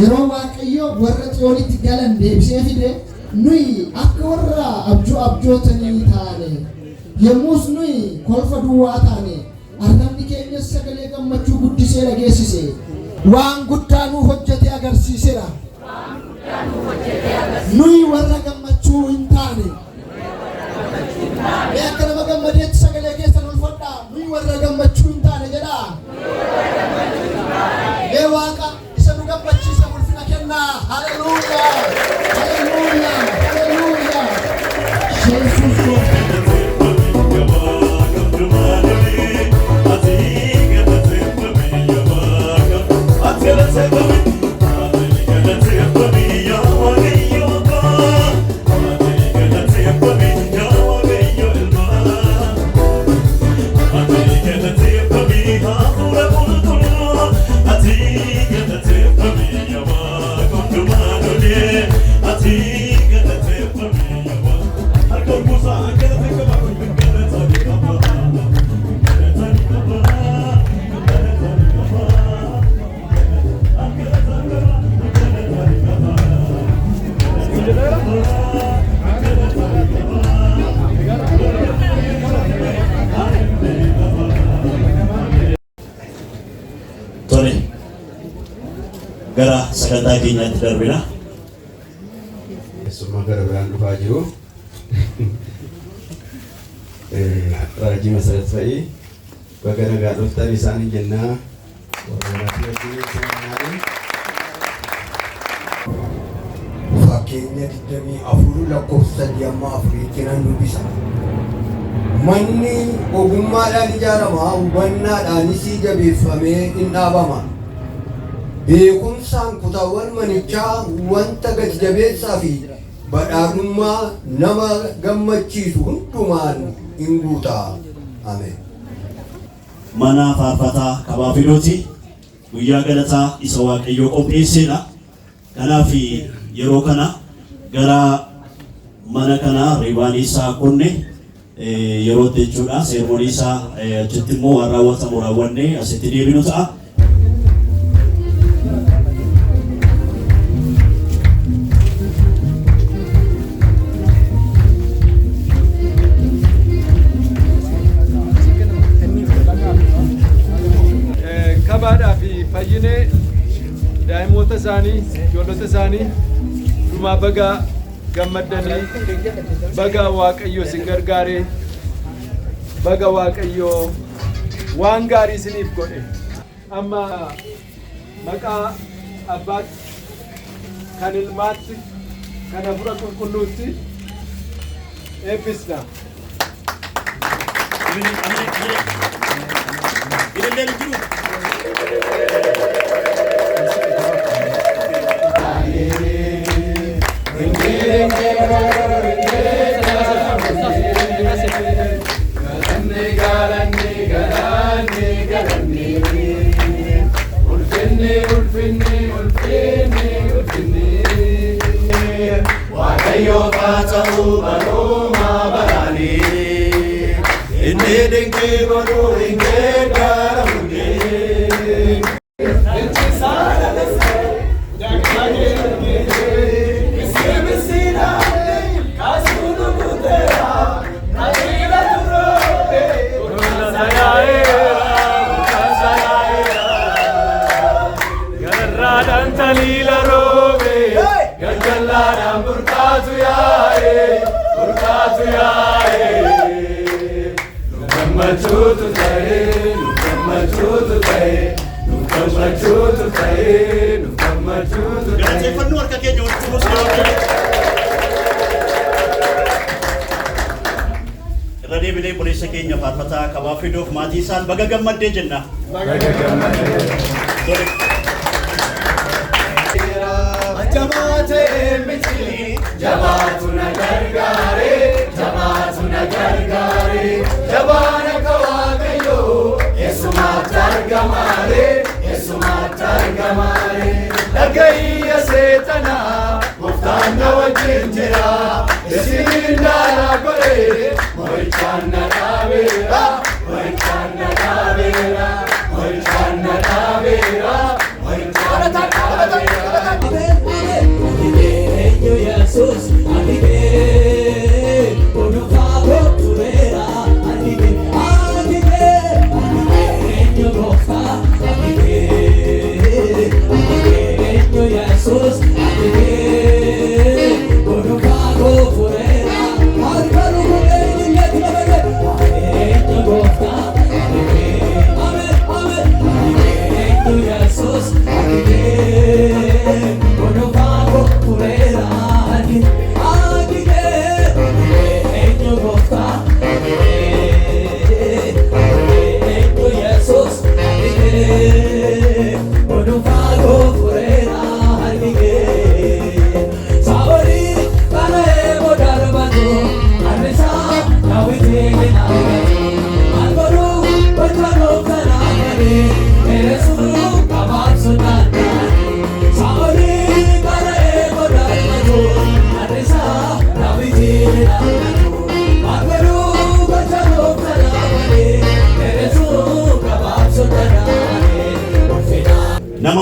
yeroo waaqayyo warra Xiyoonitti galan deebisee fide nuyi akka warra abjootanii taane yommus nuyi kolfa duwwaa taane argamni keenya sagalee gammachuu guddisee dhageessise waan guddaa nu hojjete agarsiiseera. Nuyi warra gammachuu hin taane akka nama gammadeetti sagalee keessan ol fudhaa. Nuyi warra gammachuu hin taane jedhaa. Waaqa isa nu gammachiisa ulfina kennaa. Haleluuyaa, haleluuyaa, haleluuyaa. Gara sagantaa keenyaatti darbina. Summa gara biraan dhufaa jiru. Raajii Masarat Fa'ii baga nagaa dhuftan isaanii jennaa. Fakkeenya 24 lakkoofsa 3 nan dubbisa. Manni ogummaadhaan ijaarama, hubannaadhaanis jabeeffamee hin dhaabama. Beekumsaan kutaawwan manichaa wanta gati jabeessaa fi badhaadhummaa nama gammachiisu hundumaan hin guutaa. Ameen. Mana faarfataa Kabaafilooti guyyaa galataa isa Waaqayyoo qopheessedha. Kanaaf yeroo kana gara mana kana ribaanii isaa kunne yeroo jechuudha. Seermoonii isaa achitti immoo waan raawwatamu raawwanne asitti deebinu ta'a. fayyine daa'imoota isaanii ijoollota isaanii dhumaa baga gammadanii baga Waaqayyo isin gargaaree baga Waaqayyo waan gaarii isiniif godhe amma maqaa Abbaatti kan Ilmaatti kan Hafuura Qulqulluutti eebbisna. Radee bilee boleessa keenya faarfataa Kabaafiloof maatii isaan baga gammaddee jenna.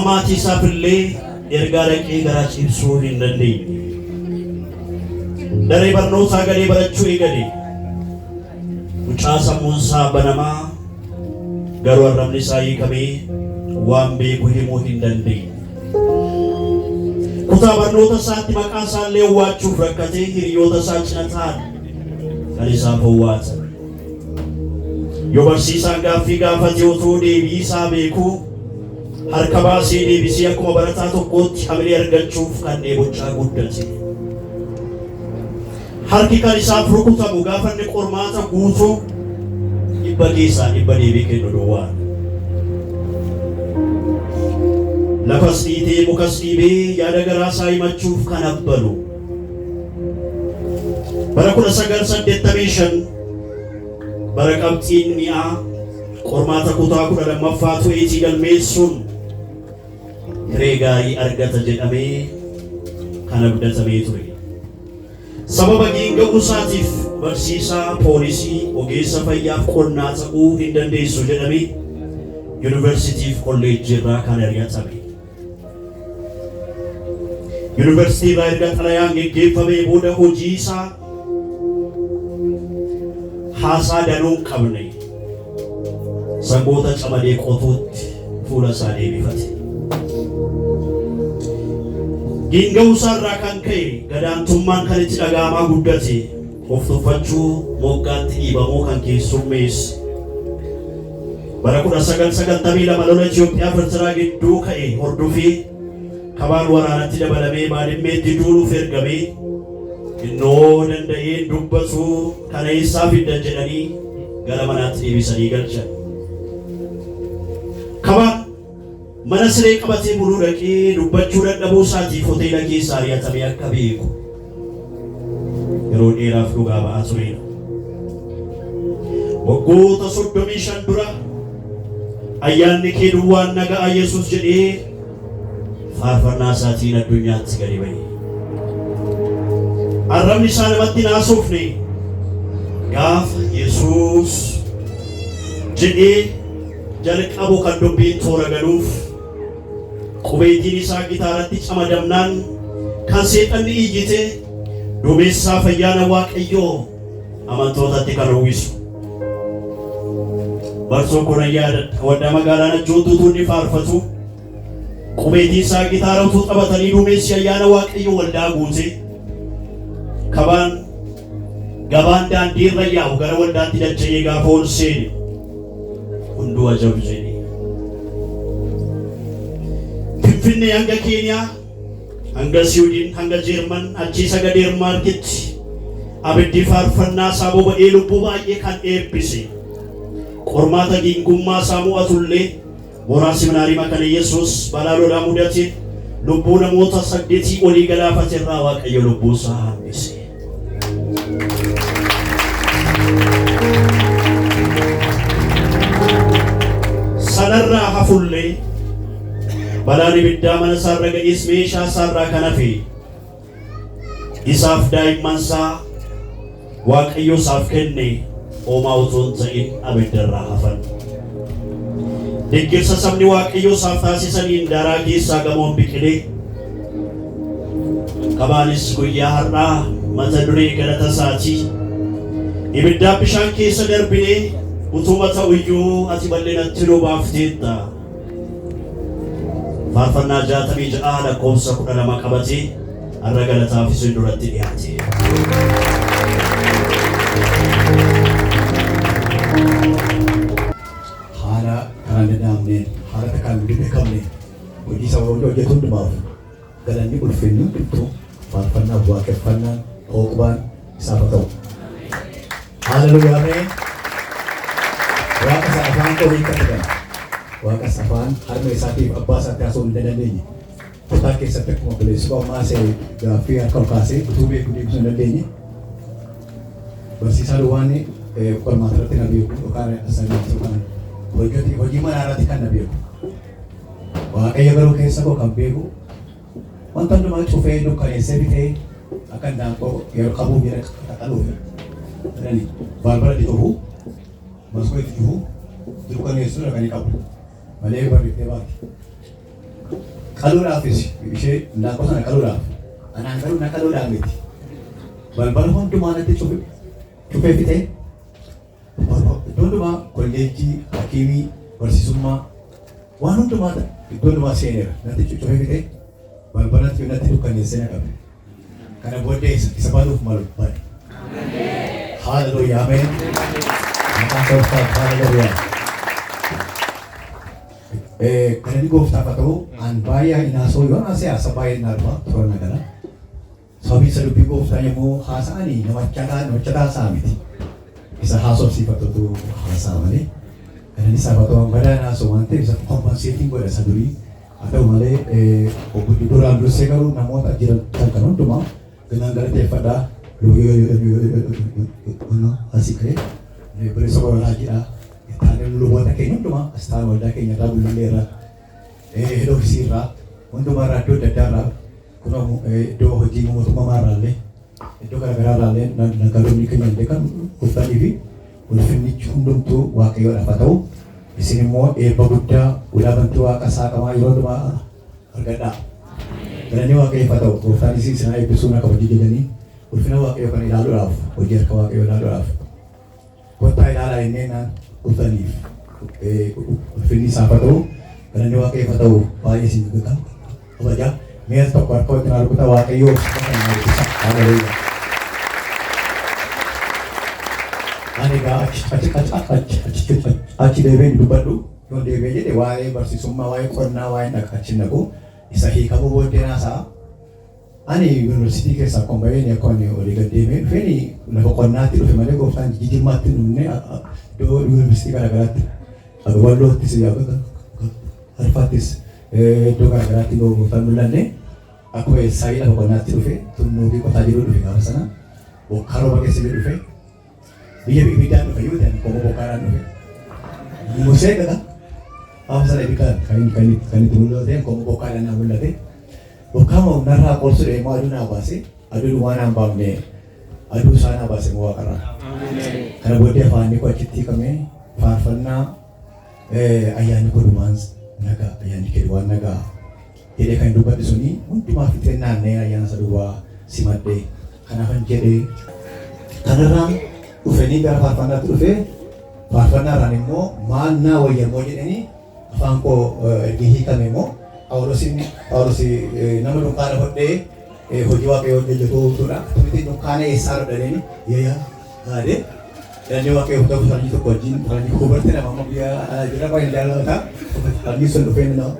maatii isaaf illee ergaa dhaqee garaa cimsuu hin dandeenye. Daree barnootaa galee barachuu eegale. Mucaa sammuun isaa banamaa garuu arrabni isaa hiikamee waan beeku himuu hin dandeenye. Kutaa barnoota isaatti maqaa isaa illee waachuuf rakkatee hiriyoota isaa cina ta'an kan isaaf owwaatan. Yoo barsiisaan gaaffii gaafate otoo deebii isaa beekuu harka baasee deebisee akkuma barataa tokkootti hamilee argachuuf kan dheebochaa guddate. Harki kan isaaf rukutamu gaafa inni qormaata guutuu dhibba keessaa dhibba deebii kennu duwwaa. Lafas dhiitee mukas dhiibee yaada garaa isaa himachuuf kan abbalu. Bara 1985 bara qabxiin mi'aa qormaata kutaa 12ffaatu eetii galmeessuun hiree gaarii argata jedhamee kan abdatamee ture. Sababa giinga'uu isaatiif barsiisaa poolisii ogeessa fayyaaf qonnaa ta'uu hin dandeessu jedhamee yuunivarsiitiif kolleejjii irraa kan ari'atame. Yuunivarsiitii irraa erga xalayaan geggeeffamee booda hojii isaa haasaa danuu hin qabne sangoota camadee qotuutti fuula isaa deebifate. Giinga'uu isaarraa kan ka'e gadaantummaan kan itti dhaga'amaa guddate of tuffachuu moggaatti dhiibamuu kan keessummeesse. Bara 1992 lola Itoophiyaa fi Eertiraa gidduu ka'e hordofee kabaan waraanatti dabalamee baadiyyaatti duuluuf ergamee innoo danda'ee dubbatu kana eessaa fiddan jedhanii gara manaatti deebisanii galchan. Kabaan mana siree qabatee buluu dhaqee dubbachuu dadhabuu isaatiif hoteela keessaa ari'atamee akka beeku yeroo dheeraaf dhugaa ba'aa tureera. Waggoota 35 dura ayyaanni kee duwwaan nagaa Yesuus jedhee faarfannaa isaatiin addunyaatti gadi ba'e. Arrabni isaa namatti naasofne gaafa Yesuus jedhee jalqabu kan dubbiin toora galuuf qubeetiin isaa gitaaratti camadamnaan kan seexanni iyyite duumessaa fayyaana Waaqayyoo amantootatti kan uwwisu. Barsoon kun yaadadha wadda magaalaa Najjootuutu inni faarfatu qubeetiin isaa gitaara utuu taphatanii duumessi ayyaana Waaqayyoo waldaa guute. Kabaan gabaan daandii irra yaa'u gara waldaatti dacha'ee gaafa ol seene hunduu ajaa'u jedhe. Finfinnee hanga Keeniyaa hanga Siwiidin hanga Jeerman achii saga Deenmaarkitti abiddi faarfannaa isaa boba'ee lubbuu baay'ee kan eebbise. Qormaata giingummaa isaa mo'atullee mooraa seminaarii Makana Yesuus balaa lolaa mudate lubbuu namoota 8 olii galaafate irraa Waaqayyo lubbuu isaa hambise. Sanarraa hafullee balaan ibiddaa mana isaarra ga'es meeshaa isaarraa kan hafe isaaf daa'imman isaa Waaqayyo isaaf kenne homaa otoo hin ta'in abiddarraa hafan. Deeggarsa sabni Waaqayyo isaaf taasisaniin daraa keessaa gamoon biqilee kabaanis guyyaa har'aa mata duree galata isaatii ibiddaa bishaan keessa darbinee utuma ta'uyyuu ati bal'inatti nu baafteetta. Faarfannaa 66 lakkoofsa 12 qabatee har'a galataaf isin duratti dhiyaate. Haala kan danda'amneen haala takkaan nuti beekamne hojii isa hojjetu hundumaaf galanni ulfinni hundumtuu faarfannaa waaqeffannaan hooqbaan isaaf haa ta'u. Haaleluyyaa mee waaqa isa afaan qorii qaqqaban waaqa isa afaan harma isaatiif abbaa isaatti haasa'uu hin dandeenye kutaa keessatti akkuma buleessuu ammaa see gaaffii harka ol kaasee utuu beekuu deebisuu hin dandeenye barsiisaa duwwaanni qormaata irratti na beeku yookaan asaanii yookaan hojii manaa irratti kan na beeku. Waaqayyo garuu keessa koo kan beeku wanta hundumaa cufee dukkaneessee bitee akka daanqoo yeroo qabuuf jira qaxaluuf jedhani balbala itti cufu maskoo itti cufu dukkaneessuu dhaqanii qabu malee barreeffee baati. qaluudhaafis ishee laaqoo sana qaluudhaaf anaan garuu na qaluudhaan miti balbala hundumaa natti cufee fixee iddoo hundumaa kolleejjii hakiimii barsiisummaa waan hundumaa iddoo hundumaa seeneera natti cufee fixee balbalatti natti dukkaneessee na qabe kana booddee isa baduuf malu bade haaleluyyaa ameen maqaan gooftaaf haaleluyyaa kan inni gooftaaf haa ta'u an baay'ee inaasoo yoo naasee haasa baay'ee naarfaa toora nagala sababii isa dubbii gooftaa yommuu haasa'anii namicha taasaa miti isa haasofsiifatutu haasaa malee kan inni sabatuu badaa naasoo waan ta'eef isa kompanseetiin godha isa durii haa ta'u malee obbo duraan dursee garuu namoota jiran kan hundumaa ganaan galateeffadhaa asii ka'ee bilisa qorraa jedhaa taanee luboota keenya hundumaa asxaan waldaa keenya irraa gullallee irraa head ofisii irraa hundumaa irraa iddoo adda addaa irraa kunoo iddoo hojii mootummaa irraallee iddoo garaagaraa irraallee nagaroonni keenya illee kan uffatanii fi ulfinni hundumtuu waaqayyoodhaaf haa ta'u isin immoo eebba guddaa ulaabantii waaqa saaqamaa yeroo hundumaa argadhaa. Galanni waaqayyoof haa ta'u gooftaan isin eebbisuu na kabajii jedhanii ulfina waaqayyoo kan ilaaluudhaaf hojii harka waaqayyoo ilaaluudhaaf kottaa ilaalaa innee naan ulfaniif ulfinni isaaf haa ta'u galanni waaqayyoof haa ta'u baay'ee isin kabajaa mi'a tokko harka wajjin arguta waaqayyoo ani egaa achi deebi'ee dubbadhu yoo deebi'ee jedhe waa'ee barsiisummaa waa'ee qonnaa waa'ee achi naqu isa hiikamuu booddee naasa'a ani yuunivarsiitii keessaa akkuma baay'een akkoon olii gad deemee dhufeen lafa qonnaatti dhufe malee gooftaan jijjiirmaatti dhufne iddoo yuunivarsiitii garaagaraatti wallootis harfaattis iddoo garaagaraatti gooftaan mul'anne akkuma eessaayii lafa qonnaatti dhufe tunnuu fi qotaa jiruu dhufe gaafa sana karooba keessa dhufe biyya ibiddaan dhufe yoo ta'an qomoo bokkaadhaan dhufe musee gaga gaafa sana ibiddaan kan itti mul'ate qomoo bokkaadhaan naa mul'ate Wakama narraa qolsuudha immoo aduu naa baase aduu waan aan baafne aduu isaa naa baase immoo waaqarraa. Kana booddee afaanni koo achitti hiikamee faarfannaa ayyaanni koo dhumaan nagaa ayyaanni kee waan nagaa jedhee kan dubbadhu suni hundumaa fixee naannee ayyaana isa duwwaa simadhee kanaafan jedhee kanarraan dhufanii gara faarfannaatti dhufee faarfannaarraan immoo maal naa wayyamoo jedhanii afaan koo ergi hiikame immoo Phaawulos nama dunkaana hodhee hojii waaqayyoo hojjechuudha. Tumitti dunkaana eessaa hodhanii yaade dandee waaqayyoo ta'uu faranjii tokko wajjin faranjii hubartee nama amma biyya jira baay'ee jaalata faranjii sun dhufee nama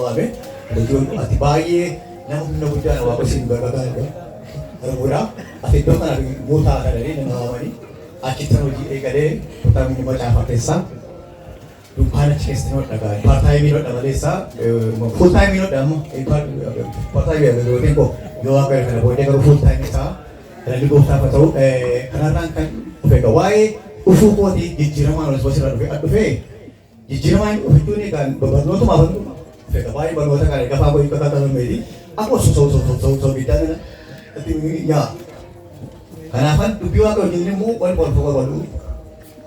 waame hojiin ati baay'ee nama humna guddaa waaqayyoo siin gargaara ati iddoo kana mootaa kadhanii nama waamanii achitti hojii eegalee kutaa minni macaafaa keessaa Dumpana chest not a guy. Part time not a Malesa, full time not a part time. You are very full time. And you go to Kanaran can figure why Ufukoti, Jiraman was at the Fay. Jiraman, Ufunik and but not to Mavan. Figure why, but what I got up with Katan Medi. I was so be done. Yeah. Kanafan to be out of the move one for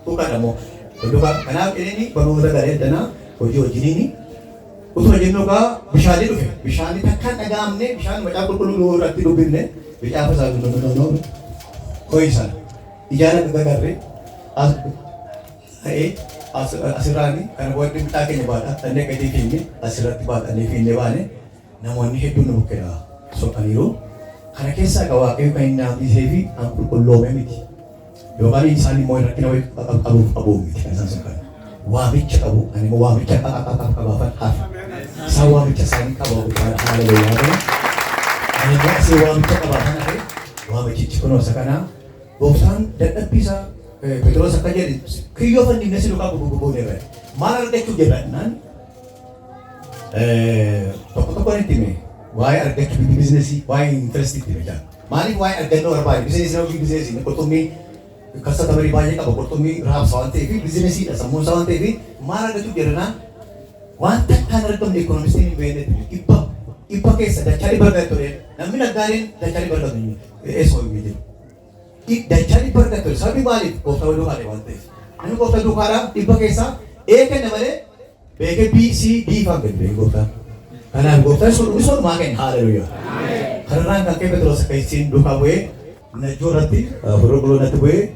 Ukadamo. Kanaaf jedhanii barnoota gareeddana hojii hojiini utuma jennu kaa bishaanii dhufe bishaanii takkaan dhaga'amne bishaan macaa qulqulluu irratti dubbifne bicaafa isaa ho'isan ijaara gagarre asirraani kana booddee bitaa keenya baadha dhannee gadii fiinne asirratti baadhannee fiinne baane namoonni hedduun nu bukkeedha soqaniiru kana keessaa egaa waaqayyo kan inni naafisee fi an qulqulloome miti. Yookaan isaan immoo irratti nama qabu miti kan isaan sokan. Waamicha qabu, ani immoo waamicha qabaafan hafa. Isaan waamicha isaanii qabu haala wayyaa. Ani immoo asii waamicha qabaafan hafe waamichichi kunuunsa kanaa gooftaan dadhabbii isaa Pheexroos akka jedhe kiyyoo fanniifne si lukaa gurguruu irra. Maal argachuu jedhannaan tokko itti hime waa'ee argachuu biizinesii waa'ee intirestii itti hime. Maaliif waa'ee argannoo barbaade biizinesii qurxummii kasa tabarii baay'ee qaba qurxummii raabsa waan ta'eef biizinesiidha sammuun isaa waan ta'eef maal argachuu jedhanaan wanta kan argamne ikoonomistiin hin beeknetti dhibba keessa dachaa dhibba argattolee namni naggaadeen dachaa dhibba argatu eessoo hin jiru. Dachaa dhibba argattolee sababii maaliif gooftaa wal duukaa waan ta'eef namni gooftaa duukaadhaaf dhibba keessaa A kenna malee beekee B C D fa'aa gadi beeku gooftaa Kanaaf gooftaan sun maaken haleluya. Karena kan kaya Petros kaisin duka bué na jorati huruglo na tubué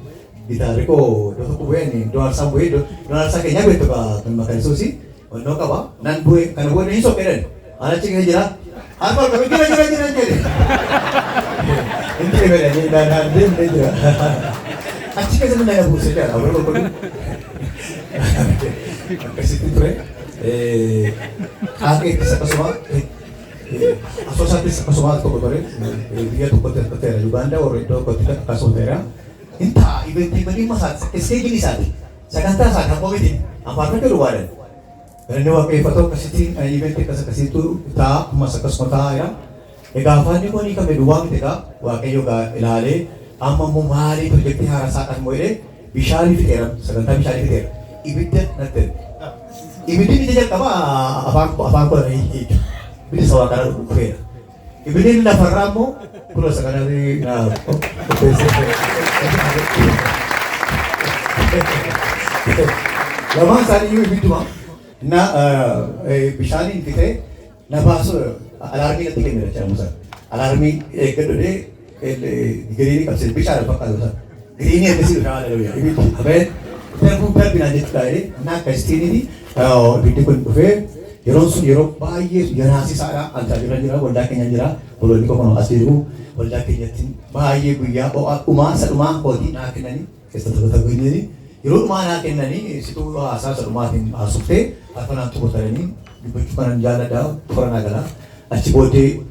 gitare ko do bué ni do arsa bué do arsa kenya bué to ka makan susi ono ka ba nan bué kan bué ni so keren ala cik jira apa ka jira inte bere ni dan din jira acik ka sana na buse ka awro ko kasi tutre kake sa kasuma asosiatis kasuma to kotore dia to kote kotera Uganda or itu kote kasotera inta event ini masa stage ini sati sakanta sa ko bidin apa ka luwaran karena waktu itu kasi event kasi itu ta masa kasmata ya gaafa ni ko ni kami duwang tika waktu yoga ilale amma mumari projekti harasakan mo ile bishali fitera sakanta bishali fitera ibidde natte ibidde ni jaga kaba apa ko ni Bili sawa kana kupera. Ibili na faramo kulo sakana ni na pese. Lama sari yu bituma na bishani kite na baso alarmi na tigil mera chamu sa. Alarmi ekdo de girini kapse bishara pakalo sa. Girini ekasi ushara lo ya. Abe tempo per binajit kaire na kastini di bitikun ufe yeroo baay'ee yaraasi saadha altaa jira waldaa keenya jira bolonni kokono as jiru waldaa keenyatti baay'ee guyyaa dhumaa sadhumaa kootii naa kennanii keessatti tokko ta'anii yeroo dhumaa naa kennanii situu haasaa sadhumaatiin haasuftee afaan tuqotaranii dubbachuu kanan jaaladha toranaa gala achi booddee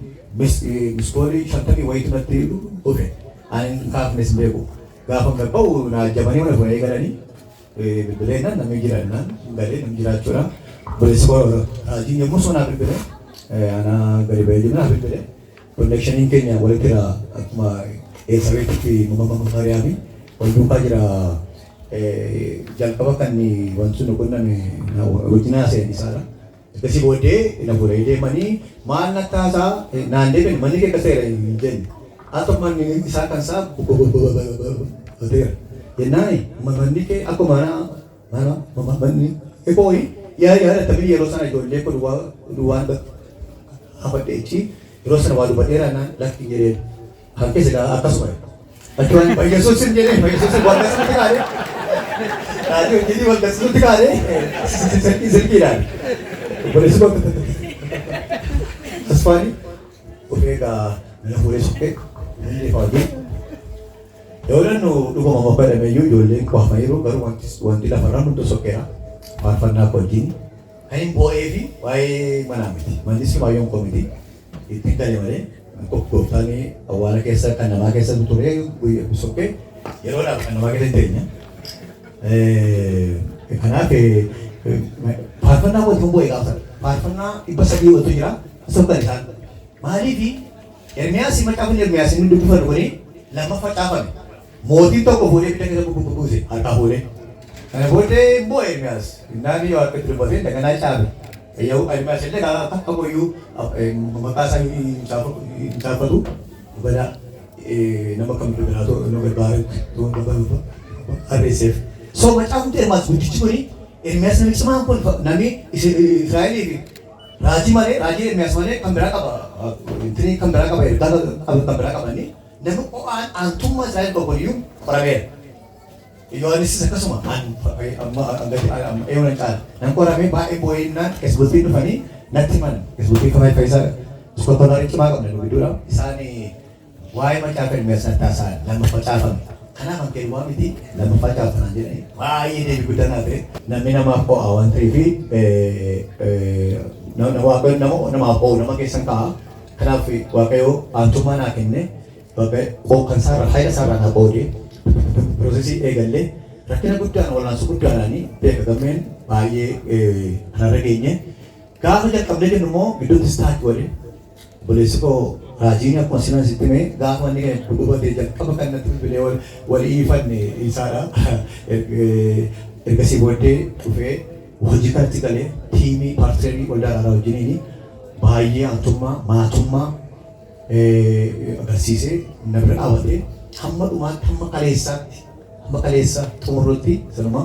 miskoolii shantamii wayitu natti dhufe ani kaafnes beeku gaafa gabba'u naa jabanii mana fuudhee galanii bilbileennan namni jiraannaan galee namni jiraachuudha. Beresiko rajin yang musuh nak berbeda, anak gari bayi juga nak berbeda. Connection ini kenya boleh kira cuma sampai tapi mama hari kami, kalau buka kira jalan kawakan ni wansu nukun ni na wajina saya di sana. Kasi boleh, na boleh ide mani mana tasa nande ben mani ke kasih jen atau mani misalkan sa betul. Yenai mani ke aku mana mama mani ekoi. Ya tapi yeroo sana ijoollee ko duwwaan apa deechi yeroo sana waa dubbadheeraa na lakki jedhee kan keessa akkasuma akkaan Yesuusin jedhee Yesuusin waan akkasumatti kaadhee raajii hojjetii waan akkasumatti kaadhee sirkiidhaan obboleessi koo asfaanii ofee egaa mana fuudhee suphee inni faagee yoo dannu dhuguma mafadhameeyyuu ijoolleen kwaafaniiru garuu wanti lafarraa hundi sokkeera. Farfana kojini, kain boe fi, wae mana miti, mandi si mayong komiti, itinda ni male, kok tani awala kesa kan nama kesa tuture, gue bisoke, yero lah kan nama kesa tenya, karena ke farfana kau tumbuh ekasar, farfana iba segi waktu jira, sebab ni kan, mari fi, Ermias macam Ermias ini dulu baru ni, lama facapan, modi to kau boleh kita kita buku sih, harga boleh. Boleh boy Ermias, nani orang keterbuatan dengan naik cabai. Ayau Ermias ini kalau aku you mematasan siapa tu, pada nama kami tu berlaku nama baru tu nama RSF. So macam tu Ermias bujuk ni, Ermias ni semua pun nami Israel ini. Raji Ermias mana kamera apa? Ini kamera apa? Kamera apa ni? Nama orang antum Israel kau boleh orang Yohanes sa kasuma ang ewan kan nang korami ba iboy na kesbuti no fani natiman kesbuti kamay paisa suko to na rin kimagam na nubidura isa ni why machapen mes na tasan na mapachapan kana man kay wamiti na mapachapan nandiyan why hindi bigutan natin na minama po awan 3 feet nawagan na mo na mapo na makisang ka kana fi wa kayo antuma nakin ne babe ko kansara hayra sara na body prosesi egalle rakkina guddaan wal'aansu guddaadhaani beekagammeen baay'ee hararageenye gaafa jalqabnee jennu immoo gidduutti istaati waliin obboleessi koo raajiin akkuma sinan sitti mee gaafa inni kan dhubatee jalqaba kan natti bilbilee walii ifanne isaadha ergasii booddee dhufee hojii kanatti galee tiimii paartireerii waldaadhaa wajjiniini baay'ee antummaa maatummaa agarsiisee na bira dhaabatee hamma dhumaatti hamma kaleessa xumurrutti sanuma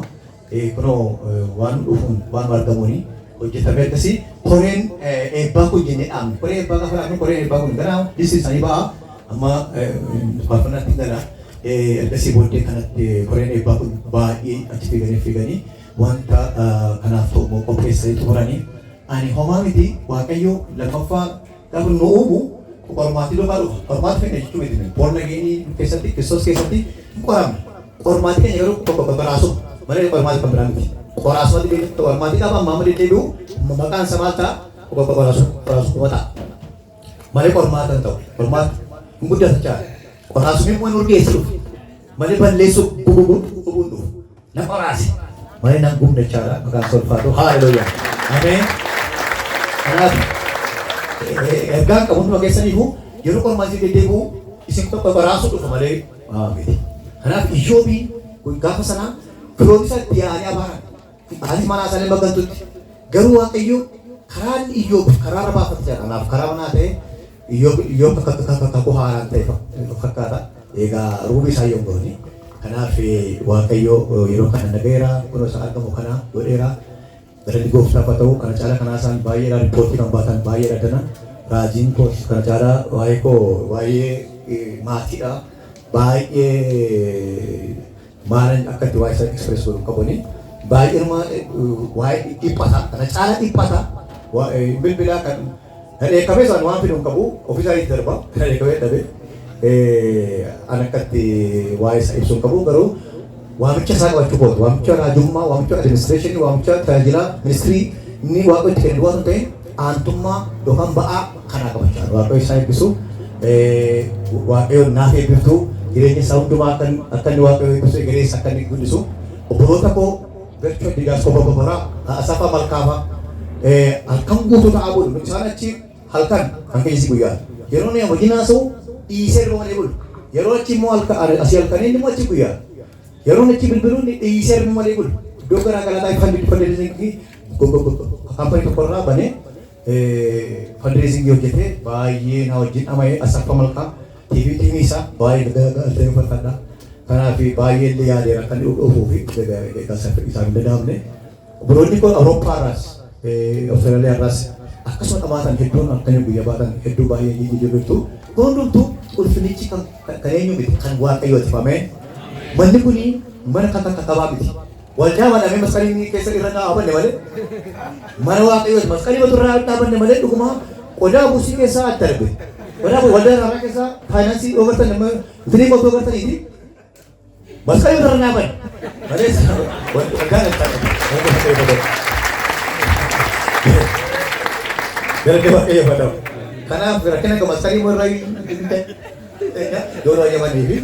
kunoo waan dhufuun waan argamuuni hojjetamee akkasii koreen eebbaa kun jennee dhaabne. Koreen eebbaa gaafa dhaabne koreen eebbaa kun gara disii isaanii ba'a. Amma faarfannaatti gara ergasii booddee kanatti koreen eebbaa kun baay'ee achi fiiganii wanta kanaaf ta'u qopheessanii xumuranii ani homaa miti Waaqayyo lammaffaa gaafa nu uumu qormaati lofaa dhufa. Qormaati fedha jechuun miti boorna geenii keessatti Kiristoos keessatti qoramna. Qormaati keenya garuu qoraasuma malee qormaati kan biraa miti. Qoraasumatti beektu qormaati qaba amma deddeebi'u maqaan isaa maal ta'a? Qoraasuma ta'a. Malee qormaata hin ta'u. Qormaati hin guddatu jaala. Qoraasumni immoo nu dhiyeessu malee balleessu gubuun dhufu. Na qoraasi. Malee nan gumna jaala maqaan solfaatu haaleluyyaa. Ameen. Kanaaf ergaan qabuun keessaniifu yeroo qormaatni deddeebi'u isin tokko qoraasuu dhufa malee miti. Kanaaf Iyyoobii gaafa sanaa firoota isaa itti yaa'anii abaaran. Ani mana isaanii baggantutti garuu Waaqayyo karaan Iyyoob karaa irra baafata jedha. Kanaaf karaa manaa ta'e Iyyoob kakuu haaraan ta'e fakkaata. Egaa ruubii isaa yoo goone. Kanaaf Waaqayyo yeroo kana nagayeera kunoo isa argamu kana godheera. Galanni gooftaaf haa ta'u kana caala kanaa isaan baay'eedha riippoortii kan baatan baay'eedha dana. Raajiin koo kana caala waa'ee koo waa'ee maatiidha. Baay'ee maalan akka itti waa'ee isaa eksprees godhu qabani. Baay'inuma waa'ee dhiphata kana caala dhiphata bilbilaa kan dheekkamee isaan waan fiduun qabu ofiisaatii darba kana dheekkamee dhabe an akkatti waa'ee isaa ibsuun qabu garuu waamicha isaa qabachuu kootu waamicha raajummaa waamicha adiministireeshinii waamicha tajaajila ministirii inni waaqa itti kennu waan ta'e aantummaa yookaan ba'aa kanaa qabachaa waaqa isaa eebbisu waaqayyo naaf eebbiftu jireenya isaa hundumaa akka inni waaqayyo eebbisu egereessa akka inni guddisu obboloota koo Bercho digas ko babara asafa malkama halkan guutuu ta'aa bulu isaan achi halkan kan keessa guyyaa yeroo ne wajjina soo dhiisee roone bulu yeroo achi immoo asii halkanii immoo achi guyyaa yeroo achi bilbiluun dhiisee roone bulu iddoo garaa garaa ta'e fundraising kaampanii tokkorraa banee fundraising hojjetee baay'ee na wajjin amee asafa malkaa TV isaa baay'ee gaggeessee fakkaata. Kanaaf baay'ee illee yaadeera kan dhufuu fi isaan dadhabne biroonni kun Awurooppaarraas Awustiraaliyaarraas akkasuma dhamaatan hedduun akkanii guyyaa baatan hedduu baay'ee jijjiirrattu hundumtuu ulfinichi kan eenyu miti kan Waaqayyooti famee manni kuni mana kan kakabaa miti waldaa banamee masqalii keessa irra dhaabanne malee mana Waaqayyooti masqalii batu irraa dhaabanne malee dhuguma qodaa busii keessaa adda darbe waldaa irraa keessaa faayinaansii ogartan nama intinii qotuu ogartaniiti. Masih ada orang apa? Malaysia, jangan takut. Biar dia pakai apa tahu? Karena kira-kira ke Mas Karim mulai dua aja mandi.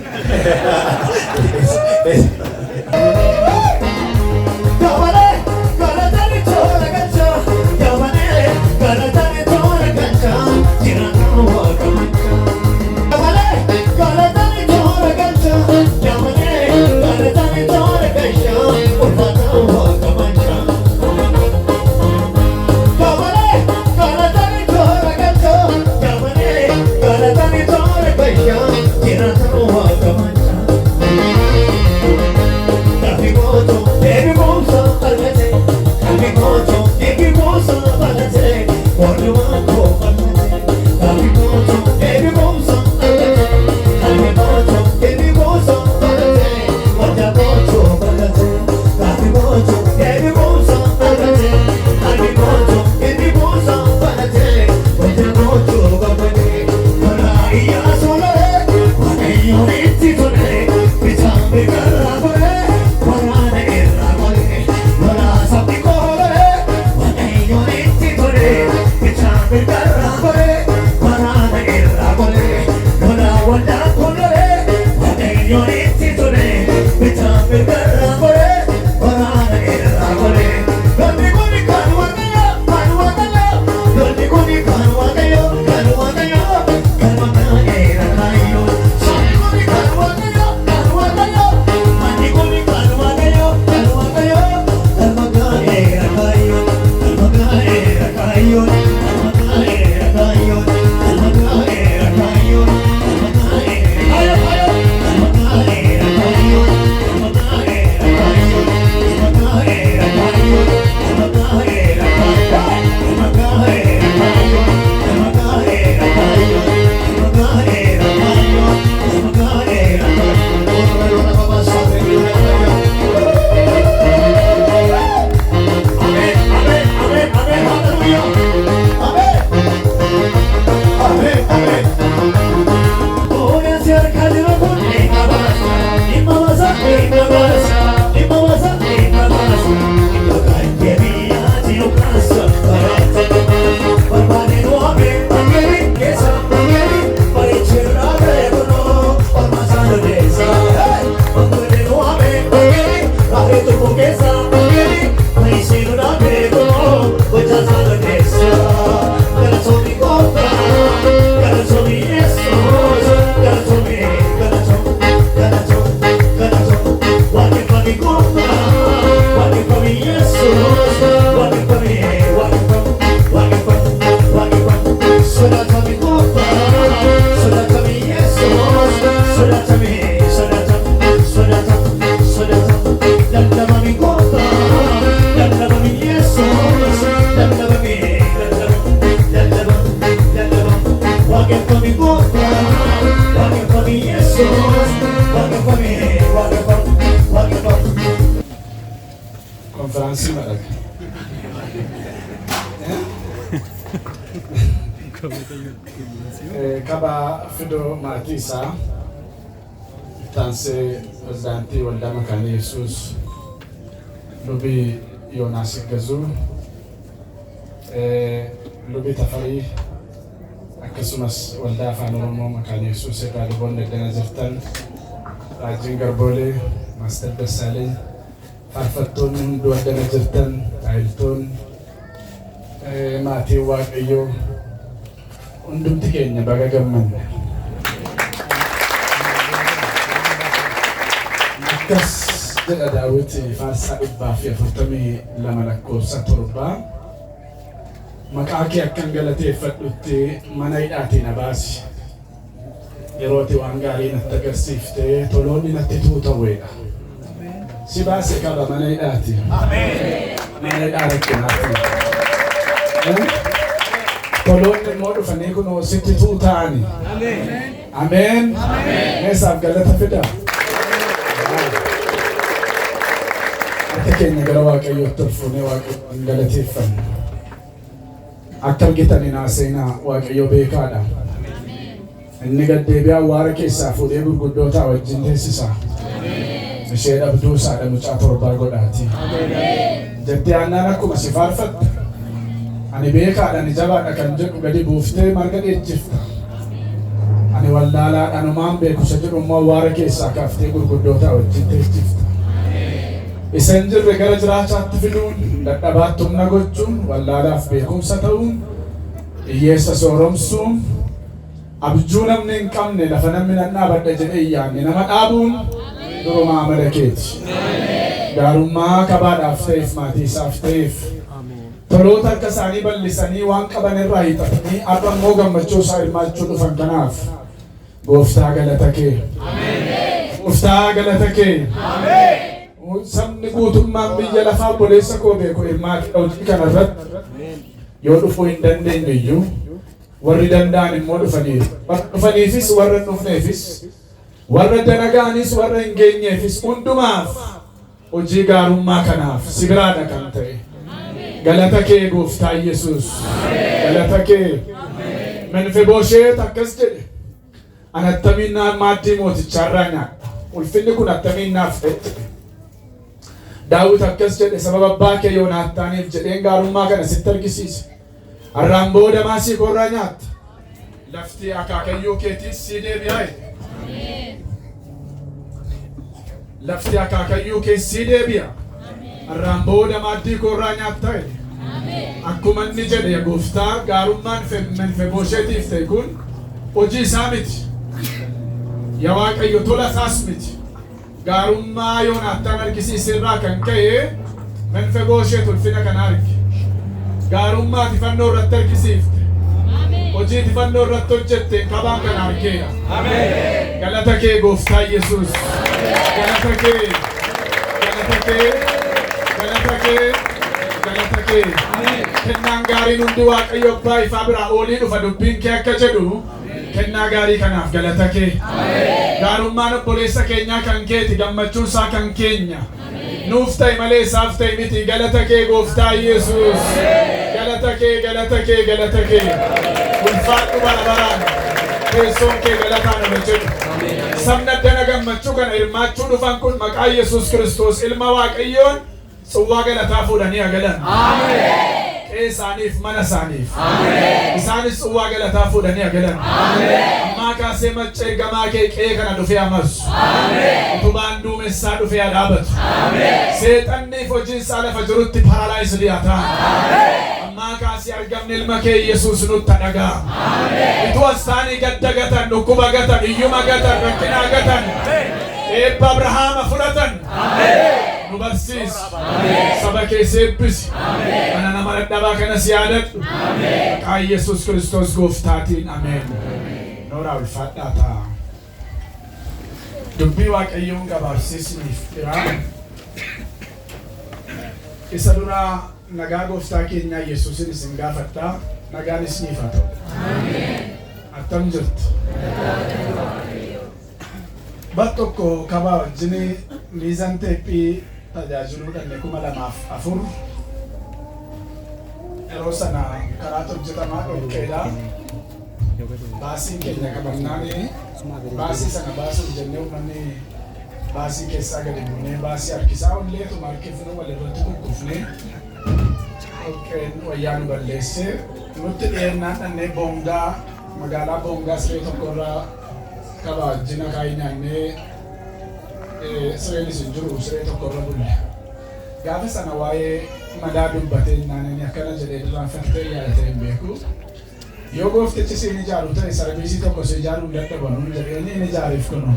Konferansi malah. Kaba fido matisa tanse presidenti walda makani Yesus lubi Yonas Gazu lubi tafari akkasumas walda afaan Oromoo makani Yesus egaa dana jirtan Rajin Garbole Master Dasaleh farfattoonni hundi waddana jirtan taayiltoon maatii Waaqayyoo hundumti keenya baga gammanne. Akkas jedha Daawit faarsaa 142 lakkoofsa 7 maqaa kee akkan galateeffadhutti mana hidhaatii na baasi. Yeroo ati waan gaarii natti agarsiiftee toloonni natti tuuta'uudha. Si baase qaba mana hidhaati. Ameen. Mana hidhaa rakkinaati. Toloonni immoo dhufanii kunoo sitti tuuta'ani. Ameen. Ameen. Meesaaf galata fida. Akka keenya gara Waaqayyootti ol fuunee Waaqayyoon galateeffanna. Akka argitanii naaseenaa Waaqayyoo beekaadha. Inni gaddeebi'aa waara keessaa fuudhee gurguddootaa wajjin teessisa. Ishee dhabduu saadha mucaa torbaa godhaati. Jettee aannaan akkuma si faarfatta. Ani beekaadha ni jabaadha kan jedhu gadi buuftee marga dheechifta. Ani wallaalaadha numaan beeku isa jedhu immoo waara keessaa kaaftee gurguddootaa wajjin teessifta. Isin jirre gara jiraachaatti fiduun, dadhabaatti humna gochuun, wallaalaaf beekumsa ta'uun, hiyyeessa sooromsuun, abjuu namni hin qabne lafa namni nan dhaabadha jedhee yaanne nama dhaabuun duruma amala keeti. Gaarummaa kabaadhaaf ta'eef maatii isaaf ta'eef toloota akka isaanii bal'isanii waan qaban irraa hiixatanii akka immoo gammachuu isaa hirmaachuu dhufan kanaaf Gooftaa galata kee. Gooftaa galata kee. Sabni guutummaan biyya lafaa obboleessa koo beeku hirmaate hojii kanarratti yoo dhufuu hin dandeenye iyyuu warri danda'an immoo dhufaniiru. Dhufaniifis warra hin dhufneefis warra danagaanis warra hin geenyeefis hundumaaf hojii gaarummaa kanaaf si biraadha kan ta'e. Galata kee Gooftaa Yesuus. Galata kee. Menfiboosheet akkas jedhe. Ani attamiin naan maaddii mooticharraa nyaadha. Ulfinni kun attamiin naaf ta'e. Daawit akkas jedhe sababa abbaa kee Yoonaataaniif jedheen gaarummaa kana sitti argisiise. Har'aan booda maasii koorraa nyaatta. Lafti akaakayyuu keetiis sii deebi'aa jedhe. Lafti akaakayyuu kees sii deebi'a. Har'aan booda maaddii koorraa nyaatta jedhe. Akkuma inni jedhe Gooftaa gaarummaan Menfiboosheetiif ta'e kun hojii isaa miti. Yaa Waaqayyo tola isaas miti. Gaarummaa Yoonaataan argisiiserraa kan ka'e Menfiboosheet ulfina kana arge. Gaarummaa tifannoo irratti argisiifte. Hojii tifannoo irratti hojjette kabaan kana argeera. Galata kee Gooftaa Yesuus. Galata kee. Galata kee. Galata kee. Galata kee. Kennaan gaariin hundi Waaqayyo abbaa ifaa biraa olii dhufa dubbiin kee akka jedhu kennaa gaarii kanaaf galata kee. Gaarummaan obboleessa keenyaa kan keeti, gammachuun isaa kan keenya. Nuuf ta'e malee isaaf ta'e miti. Galata kee Gooftaa Yesuus. Galata kee, galata kee, galata kee. Ulfaadhu bara baraan. Teessoon kee galataan ola jedhu. Sabni addana gammachuu kana hirmaachuu dhufan kun maqaa Yesuus Kiristoos ilma Waaqayyoon Tsawwaa galataa fuudhanii agalan. isaaniif mana isaaniif. Isaanis uwwaa galataa fuudhanii galan. Ammaa kaasee maccee gamaa kee qe'ee kana dhufee amarsu. Utubaan duumessaa dhufee dhaabatu. Seexanniif hojii isaa lafa jirutti paralaayisii haa ta'an. Ammaa kaasee argamni ilma kee Yesuus nutti dhagaa. Ituu astaanii gadda gatan, dhukkuba gatan, iyyuma gatan, rakkina gatan. Eebba Abrahaama fudhatan. Nu barsiisi. Saba kee eebbisi. Kana nama dadhabaa kanas yaadadhu. Maqaa Yesuus Kiristoos gooftaatiin ameen. Noora ulfaadhaa ta'a. Dubbii Waaqayyoon gabaabsiisniif jira. Isa duraa nagaa gooftaa keenyaa Yesuusin isin gaafadhaa. Nagaan isiniif haa ta'u. Attam jirtu. Battokko kabaa wajjin miizan teephii tajaajiluudhaan 2004 yeroo sana karaa hojjetamaa dhoqqeedha. Baasii keenya qabannaan baasii sana baasuuf jennee uummanni baasii keessaa gadi buunee baasii harkisaa olleetuma harkifnu walirratti kukkufnee dhoqqeen wayyaa nu balleessee nutti dhiyeennaan dhannee boongaa magaalaa boongaa siree tokkorraa kabaa wajjin akaayii nyaannee sireen isin jiru siree tokkorra bulle. Gaafa sana waa'ee madaa dubbatee naannanii akkana jedhee irraanfattee yaadatee hin beeku. Yoo gooftichi siin ijaaru ta'e sarbiisii tokko si ijaaruu hin dadhabanuu jedheen inni ijaariif kunu.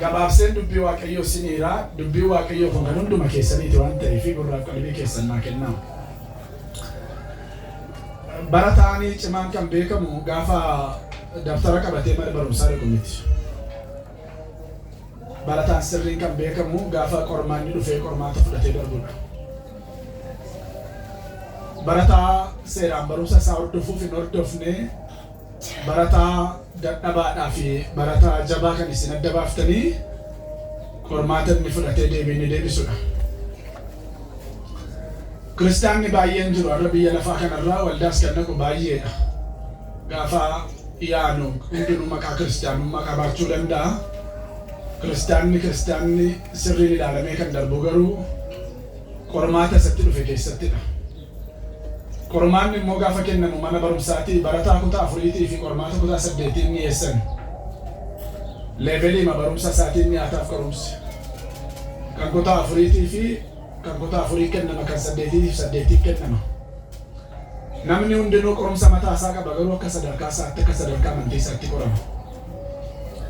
Gabaabseen dubbii Waaqayyoo siniiraa dubbii Waaqayyoo kun kan hunduma keessaniiti waan ta'eef gurraaf qalbii keessan naa kennaa. Bara ta'anii cimaan kan beekamu gaafa daftara qabatee mana barumsaa dhaqu miti. Barataan sirriin kan beekamu gaafa qormaanni dhufee qormaata fudhatee darbudha. Barataa seeraan barumsa isaa hordofuuf hin hordofne barataa dadhabaadhaa fi barataa jabaa kan isin adda baaftanii qormaata inni fudhatee deebiin deebisudha. Kiristaanni baay'een jiru har'a biyya lafaa kanarraa waldaas kan naqu baay'eedha. Gaafa yaanu hundinuu maqaa kiristaanummaa qabaachuu danda'a. Kiristaanni sirriin ilaalamee kan darbu garuu qormaata isatti dhufe keessattidha. Qormaanni immoo gaafa kennamu mana barumsaatii barataa kutaa 4 fi qormaata kutaa 8 dhiyeessan. Leevelii barumsa isaatiin nyaataaf qorumsi. Kan kutaa 4 fi kan kutaa 4 kennama kan 8 fi 8 kennama. Namni hundinuu qorumsa mataa isaa qaba garuu akka sadarkaa isaatti akka sadarkaa amantii isaatti qorama.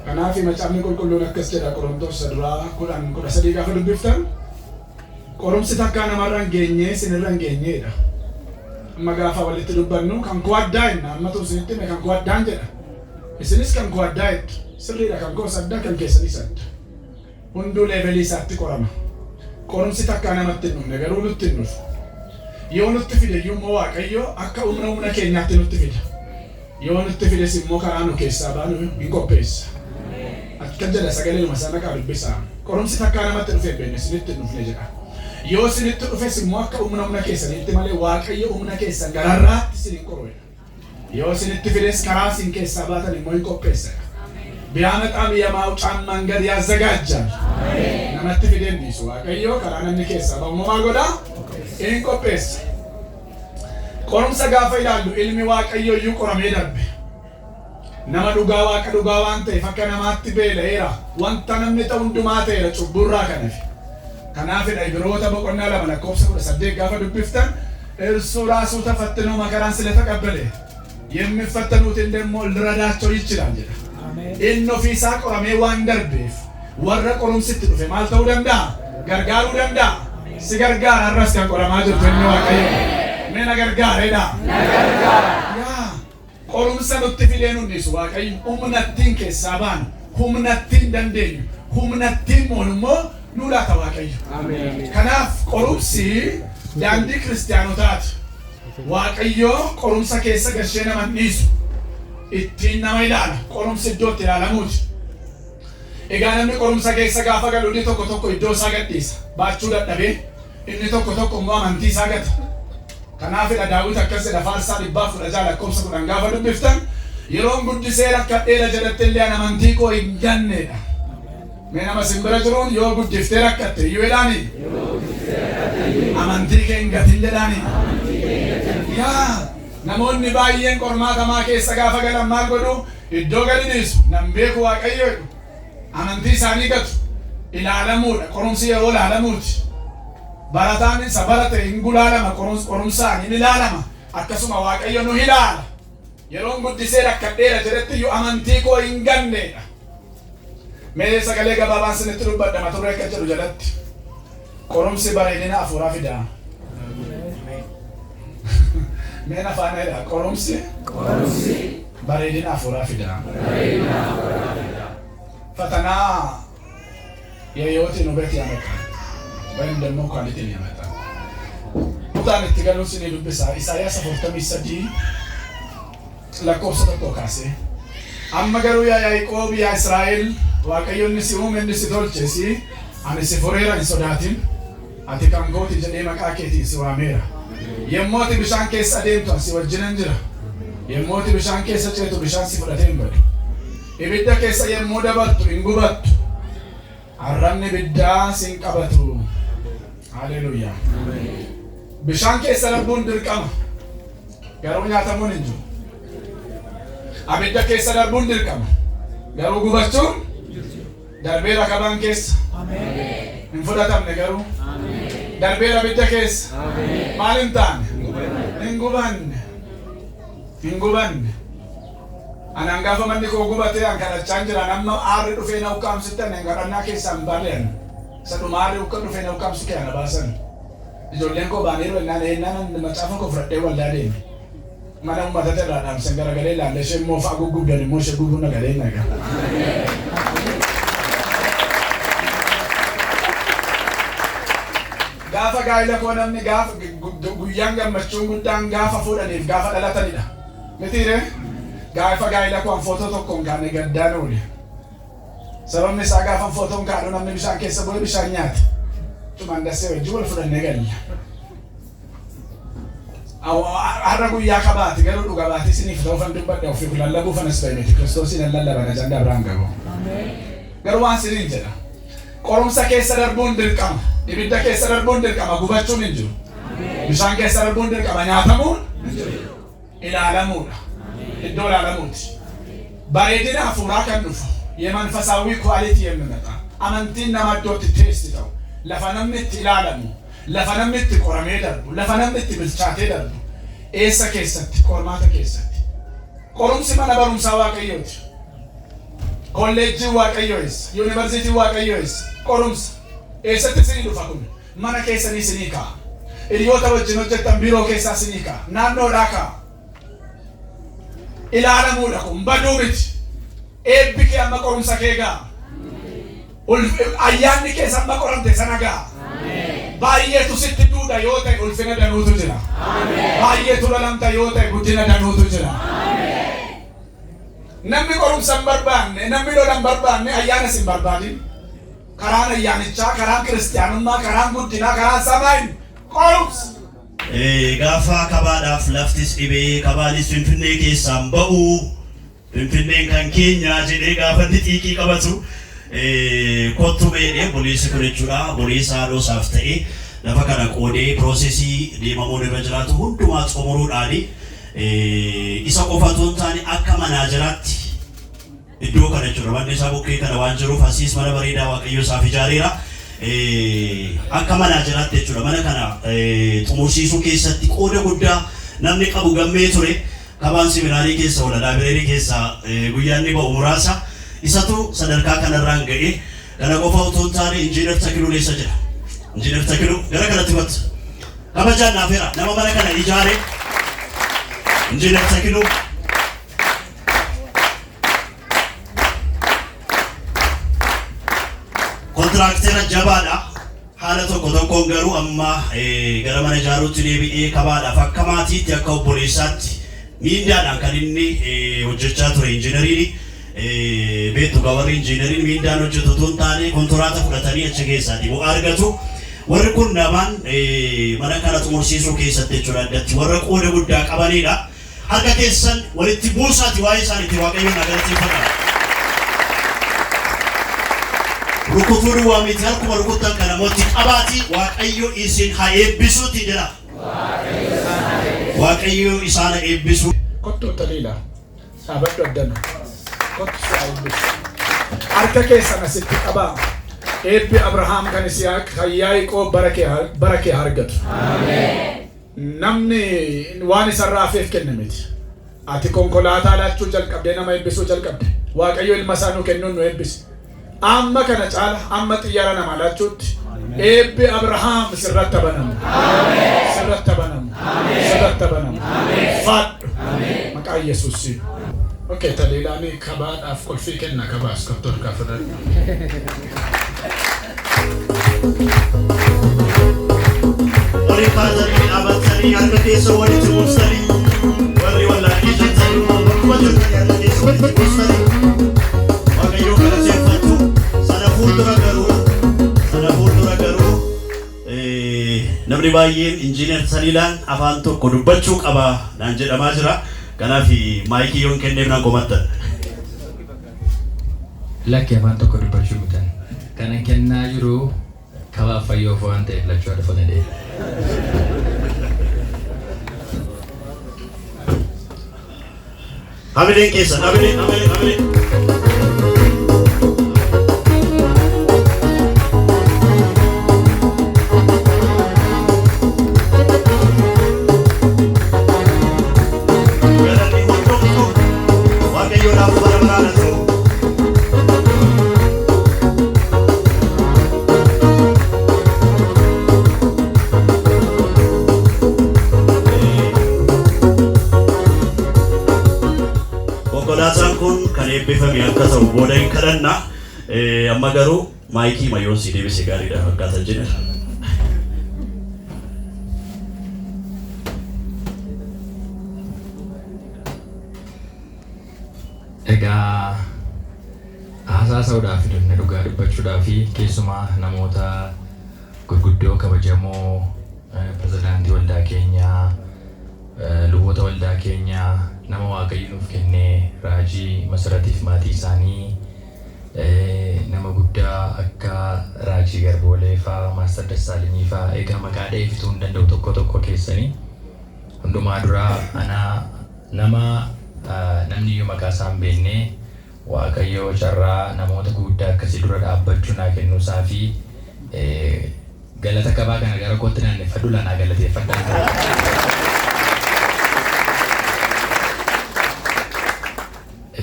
Kanaaf macaafni qulqulluun akkas jedha Qorontos duraa 13 gaafa dubbiftan qorumsi takkaa namarra hin geenye isinirra hin geenyeedha. Amma gaafa walitti dubbannu kan koo addaa jenna ammatu isinitti hime kan koo addaan jedha. Isinis kan koo addaa jettu sirriidha kan koos addaa kan keessanis adda. Hunduu leevelii isaatti qorama. Qorumsi takkaa namatti hin dhufne garuu nutti hin dhufu. Yoo nutti fide immoo Waaqayyo akka humna keenyaatti nutti fida. Yoo nutti fides immoo karaa nu keessaa baanu hin qopheessa. Akka jedha sagalee sana qaba dubbisaa. Qorumsi takkaa namatti dhufe beenne isinitti hin dhufne jedha. Yoo isinitti dhufes immoo akka humna keessaniitti malee Waaqayyo humna keessan gararraatti isin hin qoru. Yoo isinitti fides karaa isin keessaa baatan immoo hin qopheessa. ቢያመጣም የማውጫን መንገድ ያዘጋጃል። ነመት ፊደን ዲሱ waaqayyo karaa namni keessa ba'umaa godha in qopheessa. Qorumsa gaafa ilaallu ilmi waaqayyo iyyuu qoramee darbe. Nama dhugaa waaqa dhugaa waan ta'eef akka namaatti beela'eera. Wanta namni ta'u hundumaa ta'eera cubburraa kanaaf. Kanaafidha Ibroota boqonnaa 2 lakkoofsa 18 gaafa dubbiftan እርሱ ራሱ ተፈትኖ መከራን ስለተቀበለ የሚፈተኑትን ደግሞ ሊረዳቸው ይችላል ይላል። Inni ofiisaa qoramee waan darbeef warra qorumsitti dhufe maal ta'uu danda'a? Gargaaruu danda'a. Si gargaara har'as kan qoramaa jirtu inni Waaqayyo. Mee na gargaareedha. Na gargaara. Yaa qorumsa nutti fidee nunnisu Waaqayyo humnattiin keessaa baanu humnattiin dandeenyu humnattiin moonummoo nu laata Waaqayyo. Kanaaf qorumsi daandii kiristaanotaati. Waaqayyo qorumsa keessa gashee nama dhiisu. Ittiin nama ilaala qorumsi iddootti ilaalamuuti. Egaa namni qorumsa keessa gaafa galu inni tokko tokko iddoo isaa gadhiisa baachuu dadhabee inni tokko tokko immoo amantii isaa gata. Kanaafidha Daawit akkas jedha Faarsaa 116 lakkoofsa 10 gaafa dubbiftan yeroon guddisee rakkadheera jedhatte illee amantii koo hin ganneedha. Mee nama simbira jiruun yoo guddiftee rakkatte iyyuu jedhaani. Amantii kee hin gatin jedhaani. Yaa namoonni baay'een qormaatamaa keessa gaafa galan maal godhu iddoo gadi dhiisu nan beeku Waaqayyo jedhu. Amantii isaanii gatu ilaalamuudha. Qorumsi yeroo ilaalamuuti. Barataan isa barate hin gulaalama qorumsaan hin ilaalama. Akkasuma Waaqayyo nu ilaala. Yeroon guddisee rakkadheera jedhetti iyyuu amantii koo hin ganneedha. Mee sagalee gabaabaan sinitti dubbadha mata duree akka jedhu jalatti. Qorumsi bareedina hafuuraa fidaa. Mee afaan jedha qorumsi bareedina hafuuraa fidaa. ፈተና የህይወትን ውበት ያመጣል ወይም ደግሞ ኳሊቲን ያመጣል። ቁጣን ትገሉ ሲሉ ብሳ ኢሳይያስ 43 ለኮስ ተቆካሴ አመገሩ ያ ያዕቆብ ያ እስራኤል ዋቀዮን ሲኡም እንድስቶልቼሲ አንሲ ፎሬራ እንሶዳቲን አቲካንጎት ጀኔ መቃኬቲ ሲዋሜራ የሞት ብሻን ኬስ አደምቶ ሲወጅነን ጅራ የሞት ብሻን ኬስ ጨቱ ብሻን ሲፈዳቴን በዱ ibidda keessa yemmuu dabartu hin gubattu arrabni ibiddaa sin qabatu. Haleluuyaa. Bishaan keessa darbuun dirqama garuu nyaatamuun hin jiru. Abidda keessa darbuun dirqama garuu gubachuun darbeera kabaan keessa hin fudhatamne garuu darbeera abidda keessa maal hin taane hin gubanne. Anaan gaafa manni koo gubatee an kadhachaan jira namni aarri dhufee na ukkaamsittan hin kadhannaa keessaan baalean isa dhuma aarri dhufee na ukkaamsu kee ana baasan ijoolleen koo baaniiru ennaan macaafa koo fudhadhee waldaa deeme mana uummatatti irraa dhaamsan garagalee ilaalle ishee immoo fa'a gugguuddan immoo ishee gubbuu nagalee naga. Gaafa gaa'ila koo namni gaafa guyyaan gammachuun guddaan gaafa fuudhaniif gaafa dhalatanidha mitiire. Gaafa gaa'ila koo footoo tokkoon kaane gaddaan oole. Sababni isaa gaafa footoon kaadhu namni bishaan keessa bu'ee bishaan nyaata. Cumaan dassee wajjin wal fudhannee galla. Har'a guyyaa qabaati garuu dhuga baati isiniif ta'uu fan dubbadha ofii kun lallabuu fanas ta'e miti Kiristoosiin lallaban ajanda biraan qabu. Garuu waan siniin jedha. Qorumsa keessa darbuun dirqama. Ibidda keessa darbuun dirqama gubachuun hin jiru. Bishaan keessa darbuun dirqama nyaatamuun ilaalamuudha. Iddoo ilaalamuuti. Bareedina hafuuraa kan dhufu የመንፈሳዊ ኳሊቲ የሚመጣ አመንቲን ናማዶት ቴስታው ለፈነምት ይላላሙ ለፈነምት ቆራሜ ደርቡ ለፈነምት ብልቻቴ ደርቡ ኤሰ ከሰት ቆርማተ ከሰት ቆሩምሲ ማናበሩም ሳዋቀዮት ኮሌጅ ዋቀዮይስ ዩኒቨርሲቲ ዋቀዮይስ ቆሩምስ ኤሰት ሲሉ ፈኩን ማና ከሰኒ ሲኒካ ኢሊዮታ ወጅኖ ጀተን ቢሮ ከሳ ሲኒካ ናኖ ዳካ ilaalamu dhakum baduumit eebbi kee amma qorumsa kee gaa ayyaanni keessa amma qoramte sana gaa baay'eetu sitti duudha yoo ta'e ulfina danuutu jira baay'eetu lalamta yoo ta'e guddina danuutu jira namni qorumsa hin barbaanne namni lola hin barbaanne ayyaana sin barbaadin karaan ayyaanichaa karaan kiristiyaanummaa karaan guddinaa karaan samaayin qorumsa. Gaafa kabaadhaaf laftis dhibee kabaanis finfinnee keessaan ba'u finfinneen kan keenya jedhee gaafa xixiiqii qabatu kottu beedhee boleessi kun jechuudha boleessa haadhosaaf ta'e lafa kana qoodee piroosesii deemamuun irra jiraatu hundumaa xumuruudhaani isa qofatu hin taane akka manaajaraatti iddoo kana jechuudha manni isaa bukkee kana waan jiruuf asiis mana bareedaa Waaqayyo isaaf ijaareera. Akka manaajaraatti jechuudha mana kana xumursiisuu keessatti qooda guddaa namni qabu gammee ture kabaan seminaarii keessa wala laabireerii keessa guyyaan ba'u muraasa isatu sadarkaa kanarraan ga'e kana qofa otoo hin taane injiinar Takiluu Leessa jedha. Injiinar Takiluu gara kanatti himata kabajaan naafeera nama mana kana ijaare injiinar Takiluu kontiraaktera jabaadha. Haala tokko tokkoon garuu amma gara mana ijaaruutti deebi'ee kabaadhaaf akka maatiitti akka obboleessaatti miindaadhaan kan inni hojjechaa ture injiinariin beektu gawarri injiinariin miindaan hojjetu otoo hin taane kontiraata fudhatanii achi keessaa bu'aa argatu. Warri kun namaan mana kana xumursiisuu keessatti jechuudha addatti warra qooda guddaa qabanidha. Harka keessan walitti buusaati waa'ee isaaniitti Waaqayyoon galateeffadhaa. rukutuu waa miti harkuma rukutan kana mootii qabaati waaqayyo isin haa eebbisuuti jedha. Waaqayyo isaan eebbisu. Kottu taliila saabadhu addana kottu saayibbisu harka keessan asitti qabaa eebbi Abrahaam kan Isiyaaq kan Yaaqoob barakee argatu. Namni waan isarraa hafeef kenne miti. Ati konkolaataa laachuu jalqabdee nama eebbisuu jalqabde waaqayyo ilma isaa nuu kennuun nu eebbise. Amma kana caala amma xiyyaara nama laachuutti eebbi Abrahaam sirratti banamu. Sirratti banamu. Sirratti banamu. Faadhu. Maqaa Yesuusiin. Okay, taliilaanii kabaadhaaf kolfii kenna kabaas kottoon kaafadha. Oli kaazanii dhaabatanii harka keessa walitti buustanii warri wallaanii jirtanii bakkuma jirtanii harka keessa walitti buustanii waaqayyoo galateeffatu. Sana fuuldura garuu namni baay'een injiinar Taliilaan afaan tokko dubbachuu qaba naan jedhamaa jira. Kanaaf maayikii yoon kenneef naan komattan. Lakki afaan tokko dubbachuu mutan. Kanan kennaa jiru kabaaf fayyoof waan ta'eef lachuu adafame dee. Hamileen keessan hamileen. Konkolaataan kun kan eebbifame akka ta'u booda hin kadhanna. Amma garuu maayikii mayoon si deebise gaariidha fakkaatan jedha. Egaa haasa'uudhaaf dhufne dhugaa dubbachuudhaaf keessumaa namoota gurguddoo kabajamoo pirezidaantii waldaa keenyaa, luboota waldaa keenyaa, nama waaqayyo nuuf kennee raajii Masaratiif maatii isaanii, nama guddaa akka Raajii Garboolee fa'aa, Maaster Dassaalenyi fa'aa egaa maqaa dheefituu hin danda'u tokko keessanii hundumaa duraa anaa nama namni iyyuu maqaa isaa hin beekne waaqayyo carraa namoota guddaa akkasii dura dhaabbachuu naa kennuusaa fi galata qabaa kana gara kootti naanneffadhu lanaa galateeffadhaa.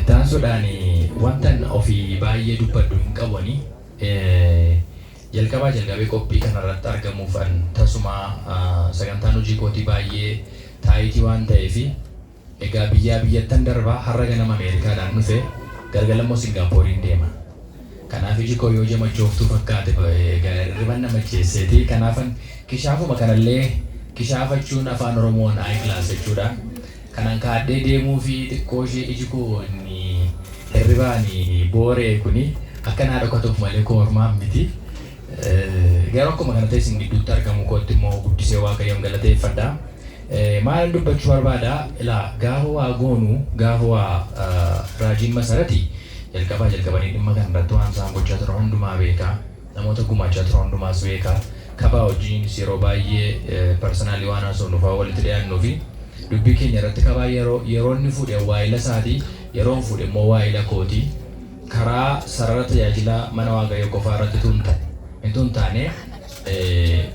Taasisuudhaan wantan ofii baay'ee dubbadhu hin qabani jalqabee qophii kanarratti argamuufan tasuma sagantaan hojii kootii baay'ee taayitii waan ta'eef egaa biyyattan darbaa har'a ganama Ameerikaadhaan dhufe galgalammoo Singaappooriin deema. Kanaaf iji koo yoo jamachooftuu fakkaate riban nama macheesseeti. Kanaafan kishaafuma kanallee kishaafachuun afaan Oromoon I-class jechuudha. Kanan kaadhee deemuu fi xiqqoo ishee iji koo hirribaan booree kuni akka naa dhokatuuf malee koormaa miti. Garuu akkuma kana ta'e isin gidduutti argamu kootti immoo guddisee waaqayyoon galateeffadha. Maal dubbachuu barbaada? Ilaa gaafa waa goonu gaafa waa raajiin Masarati jalqabanii dhimma kanarratti waan isaan gochaa turan hundumaa beekaa. Namoota gumaachaa turan hundumaas beekaa. Kabaa wajjin yeroo baay'ee personaalii waan haasofnu fa'aa walitti dhiyaannuu fi dubbii keenya irratti kabaa yeroo inni fuudhe waa'ila isaatii yeroo hin fuudhe immoo waa'ila kootii karaa sarara tajaajila mana waaqayyoo qofaa irratti tun taane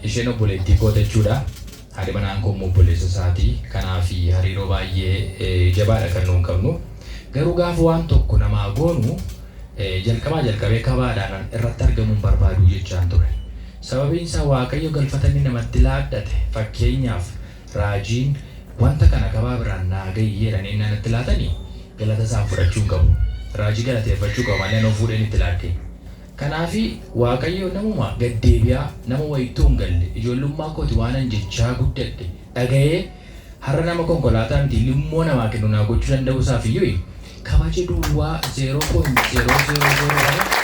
isheen obboleettii koo jechuudha. Haadhi manaan koo obboleessa isaatii. Kanaaf hariiroo baay'ee jabaadha kan nuun qabnu. Garuu gaafa waan tokko namaa goonu jalqabee kabaadhaan irratti argamuun barbaadu jechaan ture. Sababiin isaa waaqayyo galfatanii namatti laadhate. Fakkeenyaaf raajiin wanta kana kabaa biraan naa gayyeedhaan inni natti laatanii galata isaa fudhachuu hin qabu. Raajii galateeffachuu qaba malee noo fuudheen itti laadde. Kanaaf waaqayyo namuma gaddeebi'aa nama wayittuu hin galle ijoollummaa kooti waanan jechaa guddadhe dhaga'ee har'a nama konkolaataa miti limmoo namaa kennu naa gochuu danda'u isaaf iyyuu kabaja duwwaa 0.000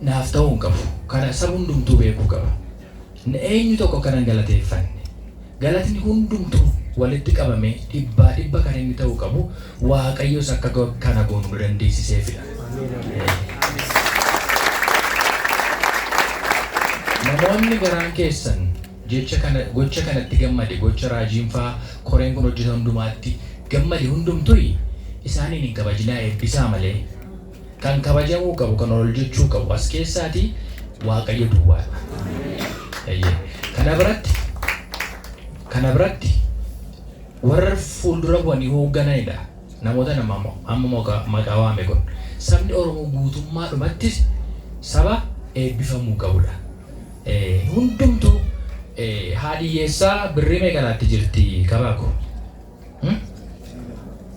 naaf ta'uu hin qabu. Kana saba hundumtuu beekuu qaba. Eenyu tokko kanan galateeffanne galatni hundumtuu walitti qabame dhibba kan inni ta'uu qabu Waaqayyos akka kana goonu nu dandeessiseefidha. Namoonni garaan keessan gocha kanatti gammade gocha raajiin fa'aa koreen kun hojjetan hundumaatti gammade hundumtuyi isaaniin hin kabajinaa eebbisaa malee kan kabajamuu qabu kan ol jechuu qabu as keessaati Waaqayyo duwwaadha. Kana biratti warra fuuldura bu'anii hooggananidha namoota amma maqaa waame kun sabni Oromoo guutummaadhumattis saba eebbifamuu qabudha. Hundumtuu haadiyyeessaa birrii meeqanaatti jirti kabaako?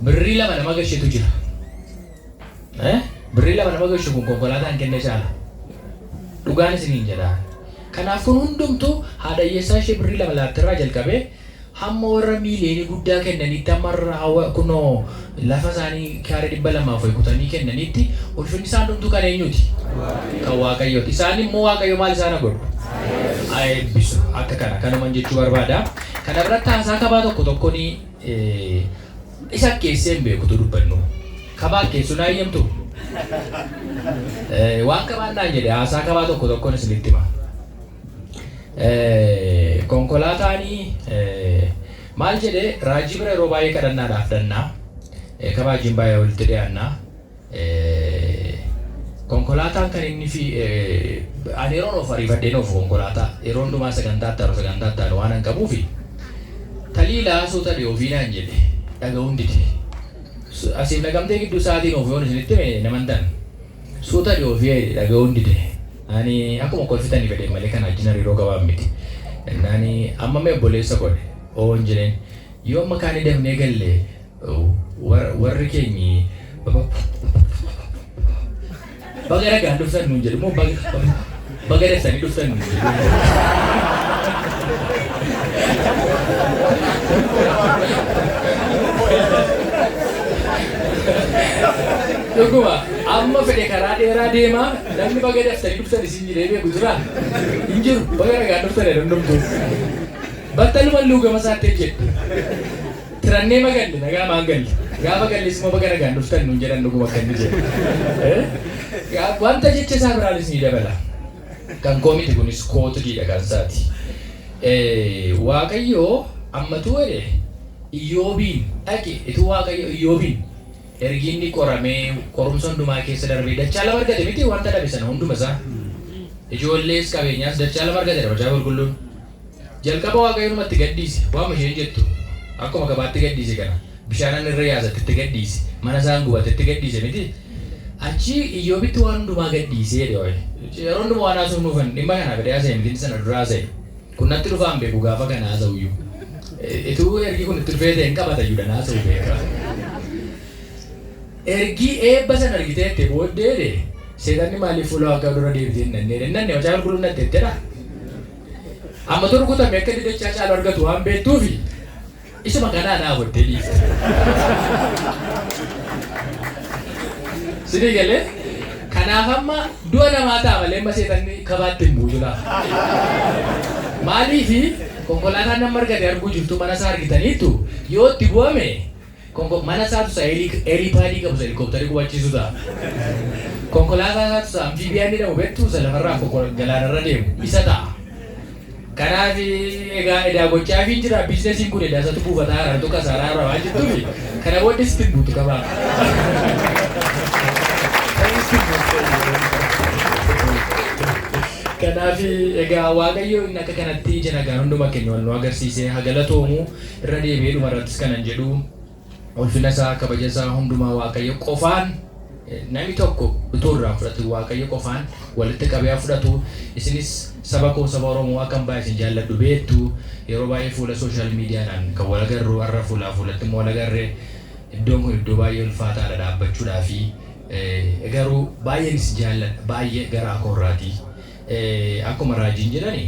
Birrii 2 nama gasheetu jira. Birrii 2 nama gashu kun konkolaataan kennee caala. Dhugaan isiniin jedha. Kanaaf kun hundumtuu haadiyyeessaa ishee birrii 2 laattirraa jalqabee hamma warra miiliyoonii guddaa kennanitti hamma kunoo lafa isaanii kaaree 200 kutanii kennanitti ulfinni isaan hundumtuu kan eenyuti? Kan Waaqayyooti. Isaan immoo Waaqayyo maal isaan godhu? Eebbisu akka kanuman jechuu barbaada. Kana biratti haasaa kabaa tokkoon isa keessee hin beekutu dubbannu. Kabaa keessu naa eeyyamtu? Waan kabaan naan jedhe haasaa kabaa tokkoon isinitti hima. Konkolaataanii maal jedhee raajii bira yeroo baay'ee kadhannaadhaaf dhannaa kabaajiin baay'ee walitti dhiyaannaa konkolaataan kan inni fi ani yeroon of ariifadheen of konkolaataa yeroo hundumaa sagantaattaan waan hin qabuufi taliilaa suuta dhiyoofi naan jedhe dhaga'uun dide asiif nagamtee gidduu sa'aatiin of yoon isinitti hime namantan suuta dhiyoofi dhaga'uun dide ani akkuma kolfitanii fedhe malee kan ajjina yeroo gabaab miti. Nani amma me obboleessa godhe oon jedheen yoo amma kaanii dafnee galle warri keenyi baga nagaan dhuftan nuun jedhu moo baga daftanii dhuftan nuun jedhu. Dhuguma amma fedhe karaa dheeraa deemaa namni baga daftanii dhuftan isin jedhee beeku jira hin jiru baga nagaan dhuftan dandamtu battaluma luugama isaatti jedhu tirannee magalle nagaa maan galle gaafa gallees immoo baga nagaan dhuftan nuun jedhan dhuguma kan ni jedhu wanta jecha isaa biraanis ni dabala kan koomiti kunis kootu kan isaati. Waaqayyo ammatu jedhe Iyyoobiin dhaqe ituu Waaqayyo Iyyoobiin ergiinni qoramee qorumsa hundumaa keessa darbee dachaa lama argate miti wanta dhabe sana hunduma isaa ijoollees qabeenyaas dachaa lama argate darbachaa qulqulluun jalqaba Waaqayyo numatti gadhiise waama isheen jettu akkuma gabaatti gadhiise kana bishaanan irra yaasatti itti gadhiise mana isaan gubate itti gadhiise miti achi Iyyoobitti waan hundumaa gadhiisee yeroo hundumaa waan haasa'u nuufan dhimma kana fedhee haasa'e miti sana dura haasa'e kun natti dhufaan beeku gaafa kana haasa'uyyuu ituu ergi kun itti dhufee ta'e hin qabatayyuudhaan haasa'u beeka. Ergi eebba sana argiteette booddeedhe seetanni maaliif fuula Waaqaa dura deebitee nanne macaa qulqulluun natteettedha. Amma turkutame akka didachaa caalu argatu waan beektuufi isuma kanaa naa boddee dhiifte. Sidii galee kanaaf amma du'a namaa ta'a malee amma seetanni kabaatti hin buutudha. Maaliifi konkolaataan nama argate arguu jirtu mana isaa argitaniittu yoo itti bu'ame mana isaatu isa helipaadii qabu isa helikoophitarii qubachiisu ta'a. Konkolaataa isaatu isa amfiibiyaan jedhamu beektu isa lafarraa galaanarra deemu isa ta'a. Kanaaf egaa edaa gochaafii jira biizinesiin kun edaa isatu buufataa haara tokko asaaraa irraa waan jettuufi kana booddee sitti buutu qabaa. Kanaaf egaa Waaqayyo inni akka kanatti ija nagaan hundumaa keenya wal nu agarsiisee hagalatoomu irra deebi'ee dhumarrattis kanan jedhu ulfina isaa kabaja isaa hundumaa Waaqayyo qofaan namni tokko utuu irraa fudhatu Waaqayyo qofaan walitti qabee fudhatu. Isinis saba koo saba Oromoo akkan baay'ee isin jaalladhu beektu yeroo baay'ee fuula sooshaal miidiyaadhaan kan wal agarru har'a fuulatti immoo wal agarree iddoon kun iddoo baay'ee ulfaataadha dhaabbachuudhaafi garuu baay'een isin jaalladha baay'ee garaa koorraati. Akkuma raajiin jedhani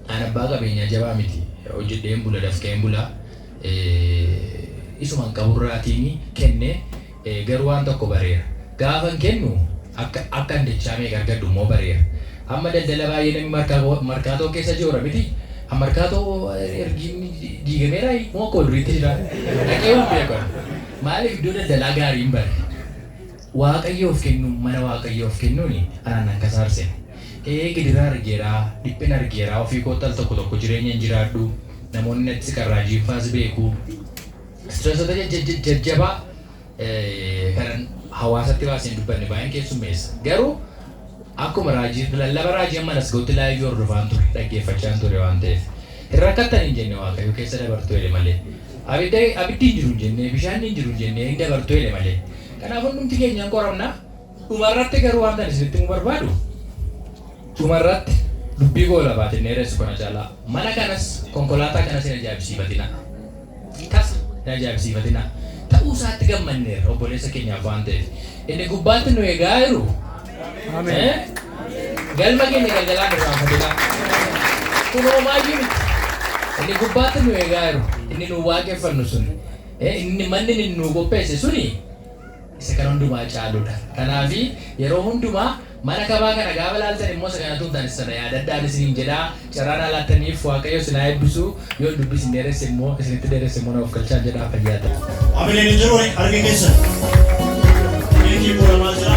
an abbaa qabeenyaa jabaa miti hojjedheen bula dafqeen bula isuman qaburraatiin kenne garuu waan tokko bareera gaafan kennu akkan dachaamee gargaddu immoo bareera amma daldala baay'ee namni markaatoo keessa joora miti Hamarkaatoo ergiin diigameera moo kooluriitti jira. Dhaqee waan beekan. Maaliif iddoo daldalaa gaarii hin bare. Waaqayyoof kennu mana waaqayyoof kennuuni anaan nan kasaarse. Gidiraa argeeraa, dhiphina argeeraa ofii kootal tokko jireenya hin jiraadhu. Namoonni natti qarraa jiinfaas beeku. Stressota jajjabaa kan hawaasatti baasanii dubbanne baay'een keessummeessa. Garuu akkuma raajii lallaba raajii ammanas gootti laayivii hordofaan ture dhaggeeffachaan ture waan ta'eef. Hin rakkattan hin jenne waaqayyo keessa dabartuu ele malee. Abiddi hin jiru hin jenne, bishaan hin jiru hin jenne hin dabartuu ele malee. Kanaaf hundumti keenyaan qoramna. Dhumarratti garuu waan tan isinitti mu barbaadu. Dhumarratti dubbii koo labaatee neeressu kana caalaa. Mana kanas konkolaataa kanas hin ajaa'ibsiifatina. Tasa hin ajaa'ibsiifatina. Ta'uu isaatti gammanneerra obboleessa keenyaaf waan ta'eef. Inni gubbaatti nu eegaa jiru. Galma keenya galgalaan irraanfatina. Kun hoomaayyuu miti. Inni gubbaatti nu eegaa jiru. Inni nu waaqeffannu sun. Inni manni inni nu qopheesse suni isa kan hundumaa caaludha. Kanaafi yeroo hundumaa mana kabaa kana gaafa laaltan immoo isa kanatu hin taane sana yaadadhaan isiniin jedhaa carraan alaattaniif waaqayyo sinaa eebbisu yoo dubbis hin dheeresse immoo isinitti dheeresse immoo na of galchaa jedhaa fayyaada. Amileen hin jiru arge keessan. Beekii bu'uura maal jira?